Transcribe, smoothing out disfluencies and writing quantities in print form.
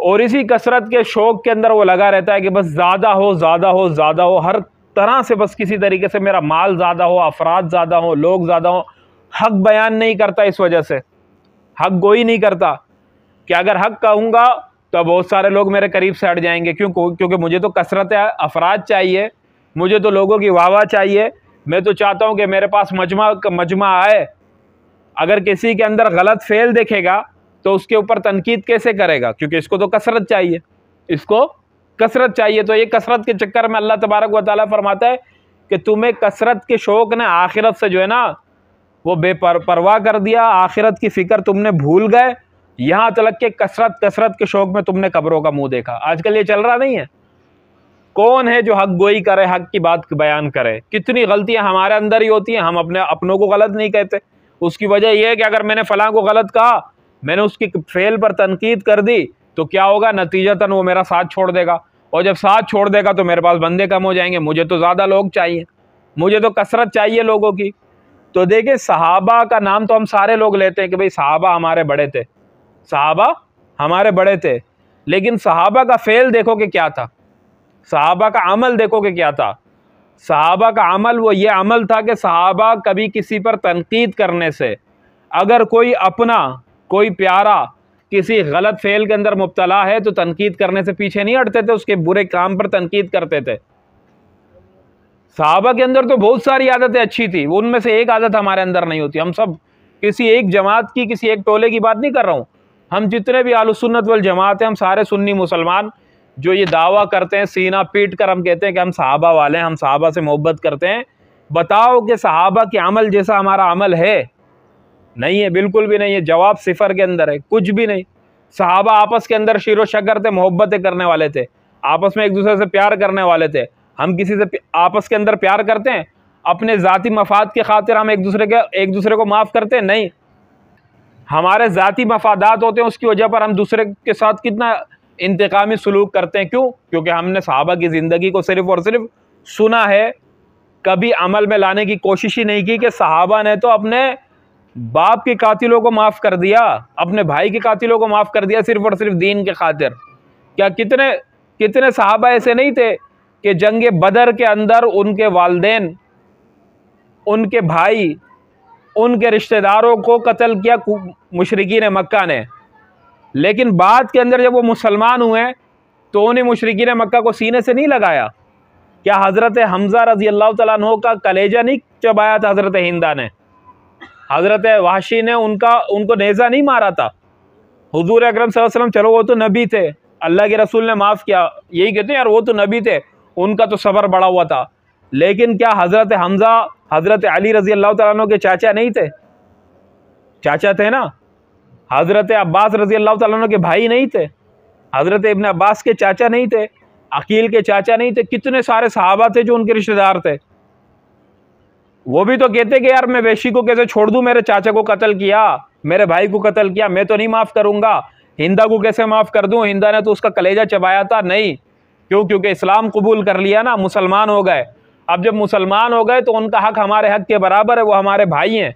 اور اسی کثرت کے شوق کے اندر وہ لگا رہتا ہے کہ بس زیادہ ہو زیادہ ہو زیادہ ہو، ہر طرح سے بس کسی طریقے سے میرا مال زیادہ ہو، افراد زیادہ ہو، لوگ زیادہ ہو۔ حق بیان نہیں کرتا، اس وجہ سے حق گوئی نہیں کرتا کہ اگر حق کہوں گا تو بہت سارے لوگ میرے قریب سے ہٹ جائیں گے، کیونکہ مجھے تو کثرت افراد چاہیے، مجھے تو لوگوں کی واہ واہ چاہیے۔ میں تو چاہتا ہوں کہ میرے پاس مجمع آئے۔ اگر کسی کے اندر غلط فعل دیکھے گا تو اس کے اوپر تنقید کیسے کرے گا؟ کیونکہ اس کو تو کثرت چاہیے، اس کو کثرت چاہیے۔ تو یہ کثرت کے چکر میں اللہ تبارک و تعالیٰ فرماتا ہے کہ تمہیں کثرت کے شوق نے آخرت سے جو ہے نا وہ بے پرواہ کر دیا، آخرت کی فکر تم نے بھول گئے، یہاں تلک کہ کثرت کے شوق میں تم نے قبروں کا منہ دیکھا۔ آج کل یہ چل رہا نہیں ہے؟ کون ہے جو حق گوئی کرے، حق کی بات بیان کرے؟ کتنی غلطیاں ہمارے اندر ہی ہوتی ہیں، ہم اپنوں کو غلط نہیں کہتے۔ اس کی وجہ یہ ہے کہ اگر میں نے فلاں کو غلط کہا، میں نے اس کی فعل پر تنقید کر دی، تو کیا ہوگا؟ نتیجتاً وہ میرا ساتھ چھوڑ دے گا، اور جب ساتھ چھوڑ دے گا تو میرے پاس بندے کم ہو جائیں گے، مجھے تو زیادہ لوگ چاہیے، مجھے تو کثرت چاہیے لوگوں کی۔ تو دیکھیں، صحابہ کا نام تو ہم سارے لوگ لیتے ہیں کہ بھئی صحابہ ہمارے بڑے تھے، صحابہ ہمارے بڑے تھے، لیکن صحابہ کا فعل دیکھو کہ کیا تھا، صحابہ کا عمل دیکھو کہ کیا تھا۔ صحابہ کا عمل وہ یہ عمل تھا کہ صحابہ کبھی کسی پر تنقید کرنے سے، اگر کوئی پیارا کسی غلط فعل کے اندر مبتلا ہے تو تنقید کرنے سے پیچھے نہیں ہٹتے تھے، اس کے برے کام پر تنقید کرتے تھے۔ صحابہ کے اندر تو بہت ساری عادتیں اچھی تھی، ان میں سے ایک عادت ہمارے اندر نہیں ہوتی۔ ہم سب کسی ایک جماعت کی، کسی ایک ٹولے کی بات نہیں کر رہا ہوں، ہم جتنے بھی اہل سنت والجماعت ہیں، ہم سارے سنی مسلمان جو یہ دعویٰ کرتے ہیں، سینہ پیٹ کر ہم کہتے ہیں کہ ہم صحابہ والے ہیں، ہم صحابہ سے محبت کرتے ہیں، بتاؤ کہ صحابہ کے عمل جیسا ہمارا عمل ہے؟ نہیں ہے، بالکل بھی نہیں ہے۔ جواب صفر کے اندر ہے، کچھ بھی نہیں۔ صحابہ آپس کے اندر شیر و شکر تھے، محبتیں کرنے والے تھے، آپس میں ایک دوسرے سے پیار کرنے والے تھے۔ ہم کسی سے آپس کے اندر پیار کرتے ہیں؟ اپنے ذاتی مفاد کے خاطر ہم ایک دوسرے کو معاف کرتے ہیں؟ نہیں، ہمارے ذاتی مفادات ہوتے ہیں، اس کی وجہ پر ہم دوسرے کے ساتھ کتنا انتقامی سلوک کرتے ہیں۔ کیوں؟ کیونکہ ہم نے صحابہ کی زندگی کو صرف اور صرف سنا ہے، کبھی عمل میں لانے کی کوشش ہی نہیں کی کہ صحابہ نے تو اپنے باپ کے قاتلوں کو معاف کر دیا، اپنے بھائی کے قاتلوں کو معاف کر دیا، صرف اور صرف دین کے خاطر۔ کیا کتنے صحابہ ایسے نہیں تھے کہ جنگ بدر کے اندر ان کے والدین، ان کے بھائی، ان کے رشتہ داروں کو قتل کیا مشرکین مکہ نے، لیکن بعد کے اندر جب وہ مسلمان ہوئے تو انہیں مشرکین مکہ کو سینے سے نہیں لگایا؟ کیا حضرت حمزہ رضی اللہ تعالیٰ عنہ کا کلیجہ نہیں چبایا تھا حضرت ہندہ نے؟ حضرت وحشی نے ان کو نیزہ نہیں مارا تھا؟ حضور اکرم صلی اللہ علیہ وسلم، چلو وہ تو نبی تھے، اللہ کے رسول نے معاف کیا، یہی کہتے ہیں یار وہ تو نبی تھے، ان کا تو صبر بڑا ہوا تھا، لیکن کیا حضرت حمزہ حضرت علی رضی اللہ تعالیٰ عنہ کے چاچا نہیں تھے؟ چاچا تھے نا۔ حضرت عباس رضی اللہ تعالیٰ عنہ کے بھائی نہیں تھے؟ حضرت ابن عباس کے چاچا نہیں تھے؟ عقیل کے چاچا نہیں تھے؟ کتنے سارے صحابہ تھے جو ان کے رشتہ دار تھے۔ وہ بھی تو کہتے کہ یار میں ویشی کو کیسے چھوڑ دوں، میرے چاچا کو قتل کیا، میرے بھائی کو قتل کیا، میں تو نہیں معاف کروں گا۔ ہندہ کو کیسے معاف کر دوں، ہندہ نے تو اس کا کلیجہ چبایا تھا۔ نہیں، کیونکہ اسلام قبول کر لیا نا، مسلمان ہو گئے۔ اب جب مسلمان ہو گئے تو ان کا حق ہمارے حق کے برابر ہے، وہ ہمارے بھائی ہیں۔